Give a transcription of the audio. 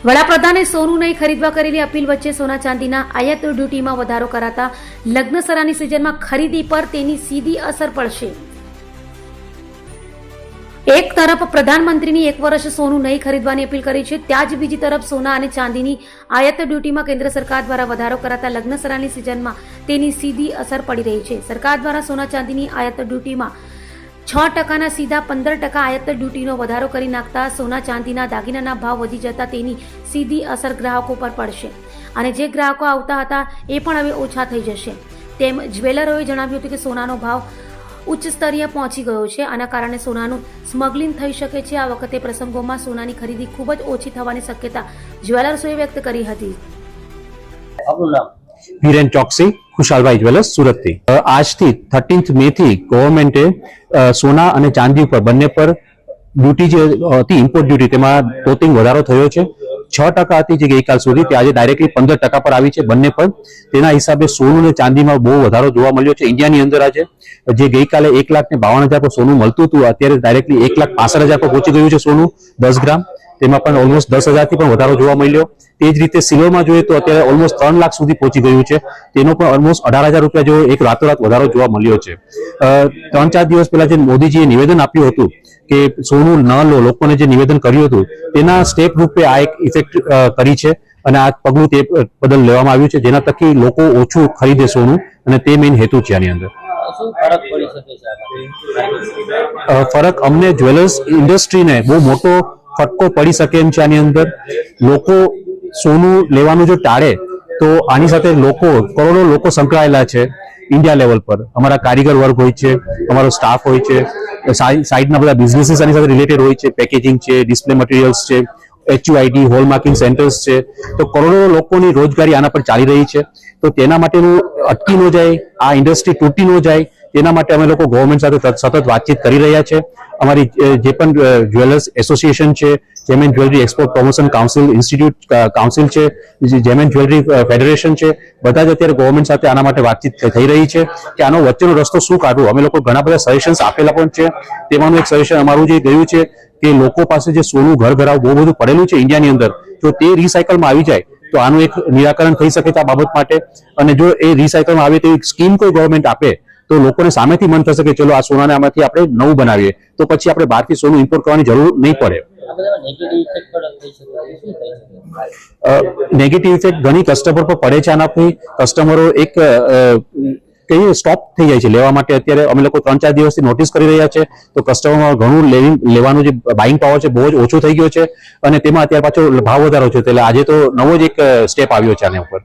વડાપ્રધાને સોનું નહીં ખરીદવા કરેલી અપીલ વચ્ચે સોના ચાંદીના આયાત ડ્યુટીમાં વધારો કરાતા લગ્નસરાની સિઝનમાં ખરીદી પર તેની સીધી અસર પડશે। એક તરફ પ્રધાનમંત્રીની 1 વર્ષ સોનું નહીં ખરીદવાની અપીલ કરી છે, ત્યાં જ બીજી તરફ સોના અને ચાંદીની આયાત ડ્યુટીમાં કેન્દ્ર સરકાર દ્વારા વધારો કરાતા લગ્નસરાની સિઝનમાં તેની સીધી અસર પડી રહી છે। સરકાર દ્વારા સોના ચાંદીની આયાત ડ્યુટીમાં 6% સીધા 15% આયાત ડ્યુટીનો વધારો કરી નાખતા સોના ચાંદીના દાગીનાના ભાવ વધી જતા તેની સીધી અસર ગ્રાહકો પર પડશે અને જે ગ્રાહકો આવતા હતા એ પણ હવે ઓછા થઈ જશે તેમ જ્વેલરોએ જણાવ્યું હતું કે સોનાનો ભાવ ઉચ્ચ સ્તરીય પહોંચી ગયો છે। આના કારણે સોનાનું સ્મગલિંગ થઈ શકે છે। આ વખતે પ્રસંગોમાં સોનાની ખરીદી ખૂબ જ ઓછી થવાની શક્યતા જ્વેલર્સોએ વ્યક્ત કરી હતી। હિરેન ચોકસી, ખુશાલભાઈ જ્વેલર્સ, સુરત થી આજથી 13th મે થી ગવર્મેન્ટે સોના અને ચાંદી ઉપર બંને પર ડ્યુટી જે હતી ઇમ્પોર્ટ ડ્યુટી તેમાં ટોટિંગ વધારો થયો છે। 6% હતી જે ગઈકાલ સુધી તે આજે ડાયરેક્ટલી 15% પર આવી છે બંને પર। તેના હિસાબે સોનું અને ચાંદીમાં બહુ વધારો જોવા મળ્યો છે। ઇન્ડિયાની અંદર આજે જે ગઈકાલે 1,52,000 પર સોનું મળતું હતું અત્યારે ડાયરેક્ટલી 1,65,000 પર પહોંચી ગયું છે સોનું 10 ગ્રામ। તેમાં પણ ઓલમોસ્ટ 10,000 થી પણ વધારો જોવા મળ્યો। તે જ રીતે સિલ્વરમાં જોઈએ તો અત્યારે ઓલમોસ્ટ 3 લાખ સુધી પહોંચી ગયું છે। તેનો પણ ઓલમોસ્ટ 18,000 રૂપિયા જેવો એક રાતોરાત વધારો જોવા મળ્યો છે। 3-4 દિવસ પહેલા જે મોદીજીએ નિવેદન આપ્યું હતું કે સોનું ન લો, લોકોને જે નિવેદન કર્યું હતું તેના સ્ટેપ રૂપે આ એક ઇફેક્ટ કરી છે અને આ પગલું તે બદલ લેવામાં આવ્યું છે જેના થકી લોકો ઓછું ખરીદે સોનું અને તે મેઇન હેતુ છે આની અંદર। ફરક અમને જ્વેલર્સ ઇન્ડસ્ટ્રીને બહુ મોટો ફટકો પડી શકે એમ છે। આની અંદર લોકો સોનું લેવાનું જો ટાળે તો આની સાથે કરોડો લોકો સંકળાયેલા છે ઇન્ડિયા લેવલ પર। અમારા કારીગર વર્ગ હોય છે, અમારો સ્ટાફ હોય છે, સાઇડના બધા બિઝનેસીસ આની સાથે રિલેટેડ હોય છે, પેકેજિંગ છે, ડિસ્પ્લે મટીરિયલ્સ છે, HUID હોલ માર્કિંગ સેન્ટર્સ છે, તો કરોડો લોકોની રોજગારી આના પર ચાલી રહી છે। તો તેના માટેનું અટકી ન જાય, આ ઇન્ડસ્ટ્રી તૂટી ન જાય તેના માટે અમે લોકો ગવર્મેન્ટ સાથે સતત વાતચીત કરી રહ્યા છે। અમારી જે પણ જ્વેલર્સ એસોસિએશન છે, gem and jewellery export promotion council institute council છે, જેમેન જ્વેલરી ફેડરેશન છે, બધા જ અત્યારે ગવર્મેન્ટ સાથે આના માટે વાતચીત થઈ રહી છે કે આનો વચ્ચેનો રસ્તો શું કાઢવો। અમે લોકો ઘણા બધા સજેશન્સ આપેલા પણ છે। તેમાંનું એક સજેશન અમારું જે ગયું છે કે લોકો પાસે જે સોનું ઘર ઘરાવ બહુ બધું પડેલું છે ઇન્ડિયાની અંદર, જો તે રિસાયકલમાં આવી જાય તો આનું એક નિરાકરણ થઈ શકે છે આ બાબત માટે। અને જો એ રિસાયકલમાં આવે તેવી સ્કીમ કોઈ ગવર્મેન્ટ આપે તો લોકોને સામેથી મન થશે કે ચલો આ સોનાને આમાંથી આપણે નવું બનાવીએ તો પછી આપણે બહારથી સોનું ઇમ્પોર્ટ કરવાની જરૂર નહીં પડે। નેગેટિવ ઇફેક્ટ ઘણી કસ્ટમર પર પડે છે આનાથી। કસ્ટમરો એક કહીએ સ્ટોપ થઈ જાય છે લેવા માટે। અત્યારે અમે લોકો 3-4 દિવસથી નોટિસ કરી રહ્યા છે તો કસ્ટમરમાં ઘણું લેવાનું જે બાઇંગ પાવર છે બહુ જ ઓછો થઈ ગયો છે અને તેમાં અત્યારે પાછો ભાવ વધારો છે। એટલે આજે તો નવો જ એક સ્ટેપ આવ્યો છે આના ઉપર।